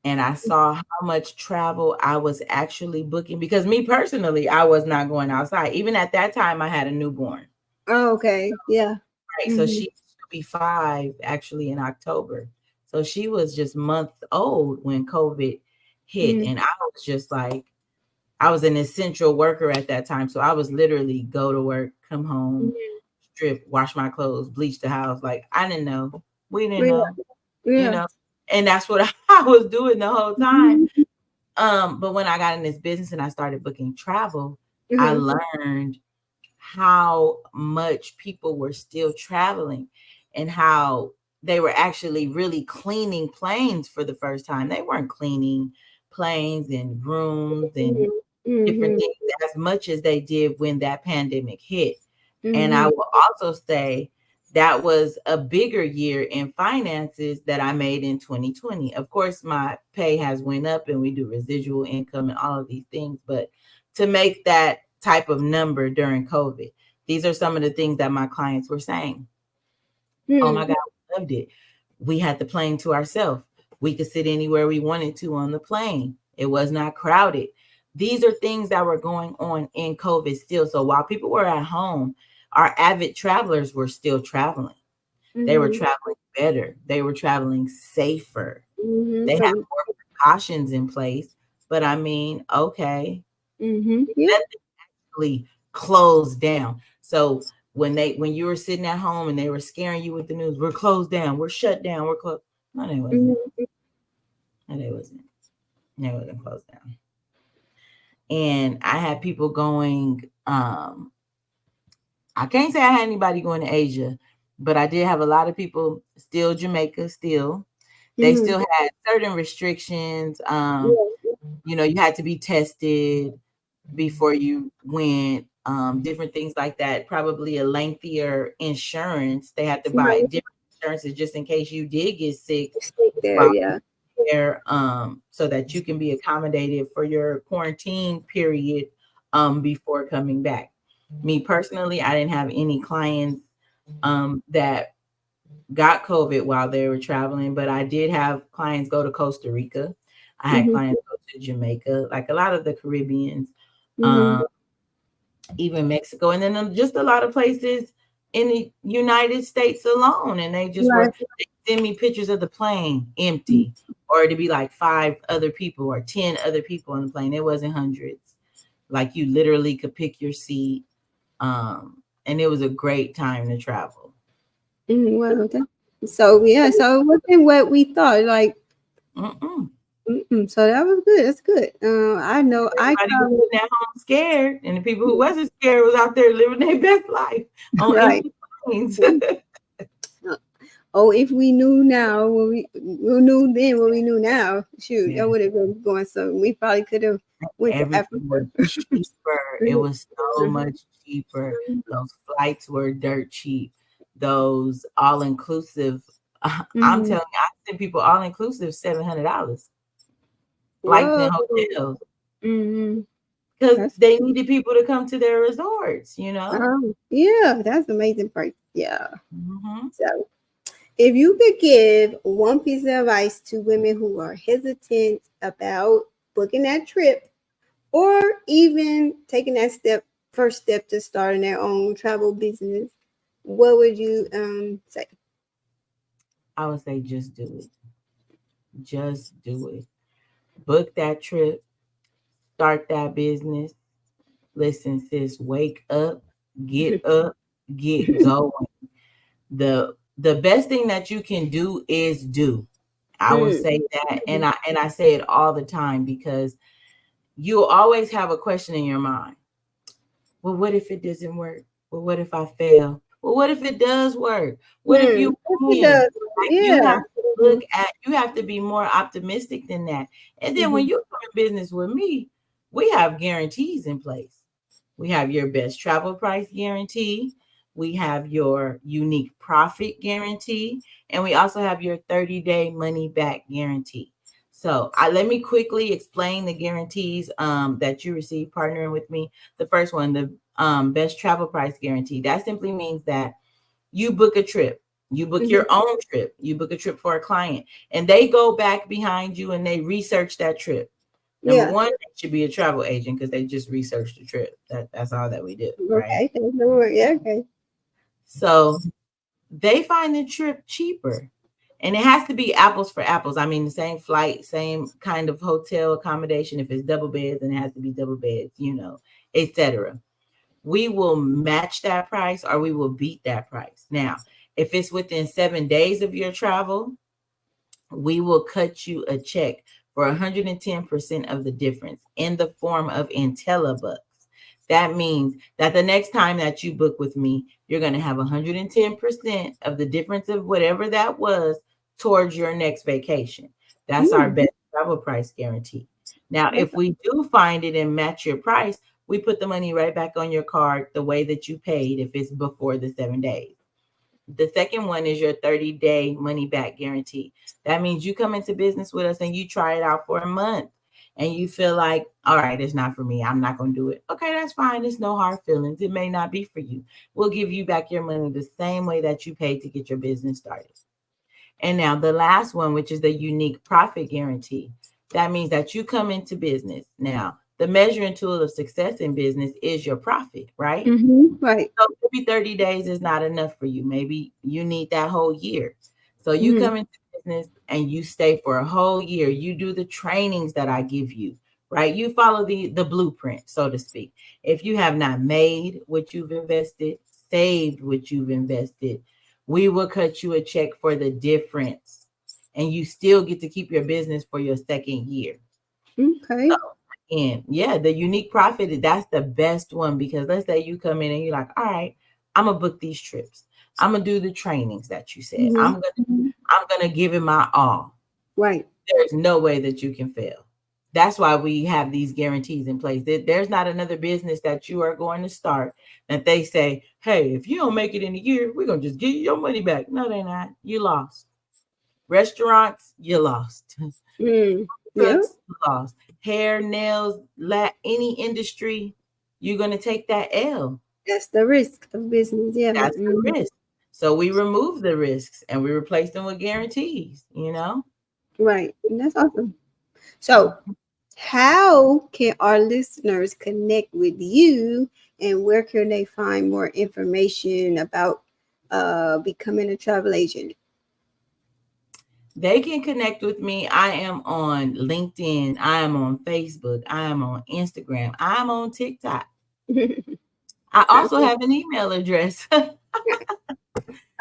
and I saw how much travel I was actually booking, because me personally, I was not going outside. Even at that time, I had a newborn. Oh, okay. Yeah. Right. So she'll be 5 actually in October. So she was just months old when COVID hit. And I was just like, I was an essential worker at that time. So I was literally go to work, come home, strip, wash my clothes, bleach the house. Like, I didn't know. We didn't know, and that's what I was doing the whole time. But when I got in this business and I started booking travel, I learned how much people were still traveling and how they were actually really cleaning planes for the first time. They weren't cleaning planes and rooms and different things as much as they did when that pandemic hit. And I will also say that was a bigger year in finances that I made in 2020. Of course, my pay has went up and we do residual income and all of these things, but to make that type of number during COVID, these are some of the things that my clients were saying. Oh my God, we loved it. We had the plane to ourselves. We could sit anywhere we wanted to on the plane. It was not crowded. These are things that were going on in COVID still. So while people were at home, our avid travelers were still traveling. They were traveling better. They were traveling safer. They had more precautions in place. But I mean, okay, nothing actually closed down. So when you were sitting at home and they were scaring you with the news, we're closed down, we're shut down, we're closed. No, they wasn't. No, they wasn't. They wasn't closed down. And I had people going, I can't say I had anybody going to Asia, but I did have a lot of people still Jamaica still. They still had certain restrictions. You had to be tested before you went, different things like that, probably a lengthier insurance. They had to buy different insurances just in case you did get sick there, so that you can be accommodated for your quarantine period before coming back. Me personally, I didn't have any clients that got COVID while they were traveling, but I did have clients go to Costa Rica. I had clients go to Jamaica, like a lot of the Caribbeans, even Mexico, and then just a lot of places in the United States alone. And they just they send me pictures of the plane empty, or to be like 5 other people or 10 other people on the plane. It wasn't hundreds. Like you literally could pick your seat. And it was a great time to travel. Well, so it wasn't what we thought. Like, so that was good. That's good. I know. Everybody was at home scared, and the people who wasn't scared was out there living their best life on empty planes. Oh, if we knew now, we knew then what we knew now, shoot, that would have been going. So we probably could have went to Africa. Was cheaper. It was so much cheaper. Those flights were dirt cheap. Those all inclusive. I'm telling you, I sent people all inclusive $700. Flights and hotels. Because they needed people to come to their resorts, Yeah, that's amazing price. Yeah. So if you could give one piece of advice to women who are hesitant about booking that trip or even taking that first step to starting their own travel business, what would you say? I would say just do it. Just do it. Book that trip. Start that business. Listen, sis, wake up, get up, get going. The best thing that you can do is do. I will say that, and I say it all the time, because you'll always have a question in your mind. Well, what if it doesn't work? Well, what if I fail? Well, what if it does work? What if you win? You have to look at, you have to be more optimistic than that. And then when you come in business with me, we have guarantees in place. We have your best travel price guarantee. We have your unique profit guarantee. And we also have your 30-day money back guarantee. So let me quickly explain the guarantees that you receive partnering with me. The first one, the best travel price guarantee. That simply means that you book a trip. You book your own trip. You book a trip for a client. And they go back behind you and they research that trip. Number one, they should be a travel agent because they just researched the trip. That's all that we do, right? Okay. Yeah, okay. So they find the trip cheaper. And it has to be apples for apples. I mean, the same flight, same kind of hotel accommodation. If it's double beds, then it has to be double beds, etc. We will match that price or we will beat that price. Now, if it's within 7 days of your travel, we will cut you a check for 110% of the difference in the form of IntelliBucks. That means that the next time that you book with me, you're going to have 110% of the difference of whatever that was towards your next vacation. That's our best travel price guarantee. Now, if we do find it and match your price, we put the money right back on your card the way that you paid if it's before the 7 days. The second one is your 30-day money back guarantee. That means you come into business with us and you try it out for a month and you feel like, all right, it's not for me. I'm not going to do it. Okay, that's fine. It's no hard feelings. It may not be for you. We'll give you back your money the same way that you paid to get your business started. And now the last one, which is the unique profit guarantee. That means that you come into business. Now, the measuring tool of success in business is your profit, right? Right. So maybe 30 days is not enough for you. Maybe you need that whole year. So you come into business and you stay for a whole year. You do the trainings that I give you, right? You follow the blueprint, so to speak. If you have not made what you've invested, saved what you've invested, we will cut you a check for the difference. And you still get to keep your business for your second year. Okay. So, and yeah, the unique profit, that's the best one because let's say you come in and you're like, all right, I'm gonna book these trips. I'm gonna do the trainings that you said. I'm gonna give it my all. Right. There's no way that you can fail. That's why we have these guarantees in place. There's not another business that you are going to start that they say, hey, if you don't make it in a year, we're gonna just give you your money back. No, they're not. You lost. Restaurants, you lost. Yeah. Cooks, you lost. Hair, nails, any industry, you're going to take that L. That's the risk of business. Yeah. That's the risk. So we remove the risks and we replace them with guarantees, Right. And that's awesome. So, how can our listeners connect with you and where can they find more information about becoming a travel agent? They can connect with me. I am on LinkedIn. I am on Facebook. I am on Instagram. I'm on TikTok. I also have an email address.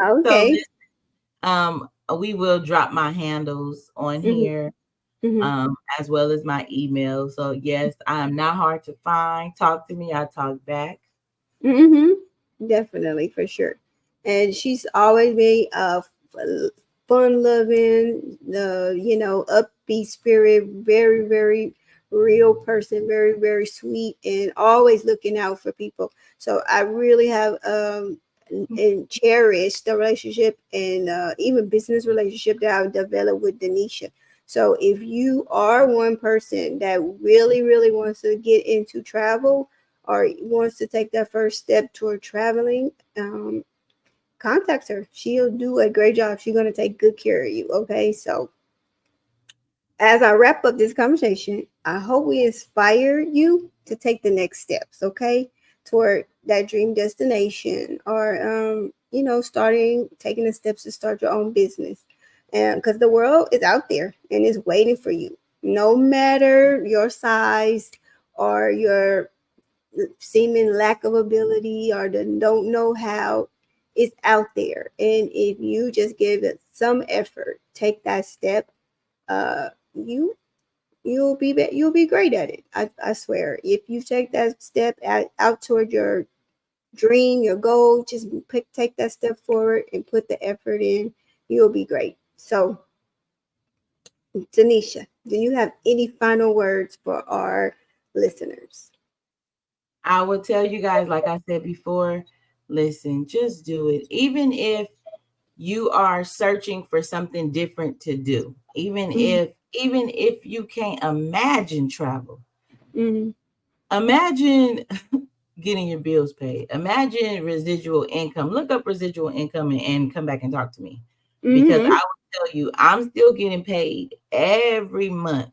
Okay. So we will drop my handles on here. As well as my email. So yes, I am not hard to find. Talk to me. I talk back. Definitely, for sure. And she's always been fun loving, upbeat spirit, very, very real person, very, very sweet, and always looking out for people. So I really have and cherish the relationship and even business relationship that I've developed with Danishea. So if you are one person that really, really wants to get into travel or wants to take that first step toward traveling, contact her. She'll do a great job. She's going to take good care of you. Okay. So as I wrap up this conversation, I hope we inspire you to take the next steps. Okay. Toward that dream destination or, taking the steps to start your own business. And because the world is out there and is waiting for you, no matter your size or your seeming lack of ability or the don't know how, it's out there. And if you just give it some effort, take that step, uh, you you'll be great at it. I swear. If you take that step out toward your dream, your goal, just take that step forward and put the effort in. You'll be great. So, Danishea, do you have any final words for our listeners? I will tell you guys, like I said before, listen, just do it. Even if you are searching for something different to do, even if you can't imagine travel, imagine getting your bills paid. Imagine residual income. Look up residual income and come back and talk to me. Because I will tell you, I'm still getting paid every month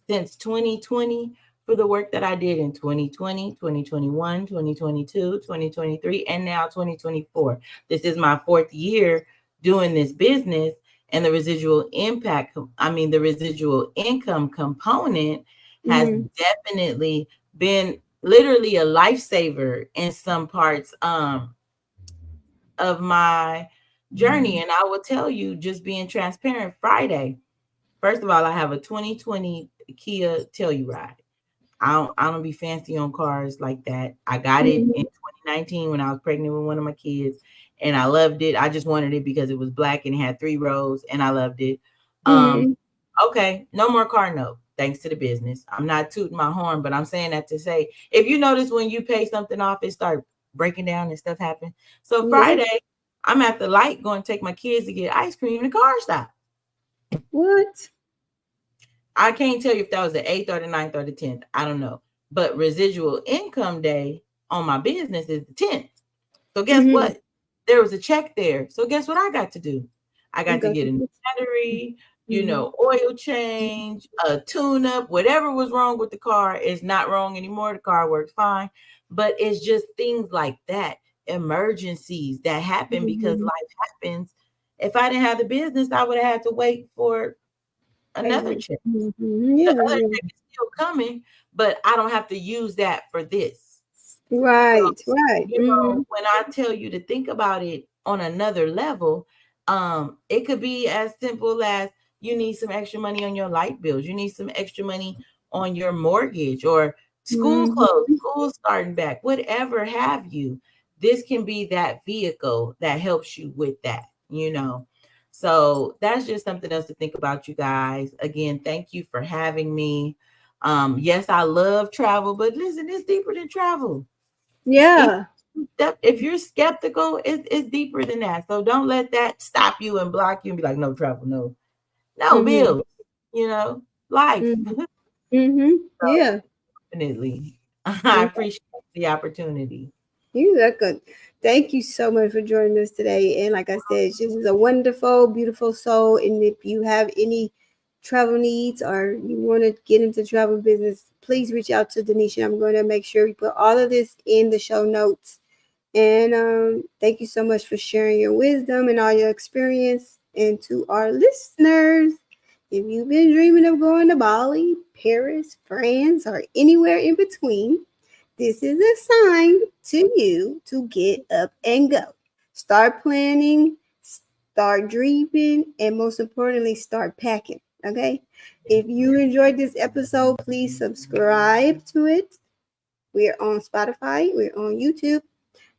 since 2020 for the work that I did in 2020, 2021, 2022, 2023, and now 2024. This is my 4th year doing this business, and the residual the residual income component has definitely been literally a lifesaver in some parts of my journey. And I will tell you, just being transparent, Friday, first of all, I have a 2020 Kia Telluride. I don't be fancy on cars like that. I got it in 2019 when I was pregnant with one of my kids, and I loved it. I just wanted it because it was black and it had 3 rows, and I loved it. Okay, no more car note, thanks to the business. I'm not tooting my horn, but I'm saying that to say, if you notice when you pay something off, it start breaking down and stuff happen. So Friday, I'm at the light going to take my kids to get ice cream, and the car stopped. What? I can't tell you if that was the 8th or the 9th or the 10th. I don't know. But residual income day on my business is the 10th. So guess what? There was a check there. So guess what I got to do? I got to get a new battery, oil change, a tune-up. Whatever was wrong with the car is not wrong anymore. The car works fine. But it's just things like that, emergencies that happen because life happens. If I didn't have the business, I would have had to wait for another check. The other check is still coming, but I don't have to use that for this. Right. When I tell you to think about it on another level, it could be as simple as you need some extra money on your light bills. You need some extra money on your mortgage or school clothes, school starting back, whatever have you. This can be that vehicle that helps you with that, So that's just something else to think about, you guys. Again, thank you for having me. Yes, I love travel, but listen, it's deeper than travel. Yeah. If you're skeptical, it's deeper than that. So don't let that stop you and block you and be like, no travel, no bills, life. Yeah. Definitely. I appreciate the opportunity. You're welcome. Thank you so much for joining us today. And like I said, this is a wonderful, beautiful soul. And if you have any travel needs or you want to get into travel business, please reach out to Danishea. I'm going to make sure we put all of this in the show notes. And thank you so much for sharing your wisdom and all your experience. And to our listeners, if you've been dreaming of going to Bali, Paris, France, or anywhere in between, this is a sign to you to get up and go. Start planning, start dreaming, and most importantly, start packing. Okay? If you enjoyed this episode, please subscribe to it. We're on Spotify, we're on YouTube,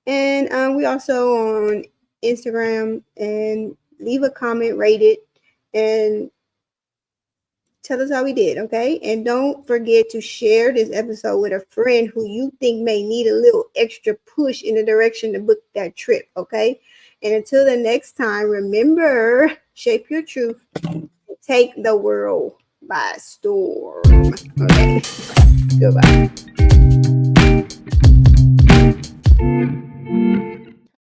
and we're also on Instagram. And leave a comment, rate it, and tell us how we did, okay? And don't forget to share this episode with a friend who you think may need a little extra push in the direction to book that trip, okay? And until the next time, remember, shape your truth, take the world by storm. Okay, goodbye.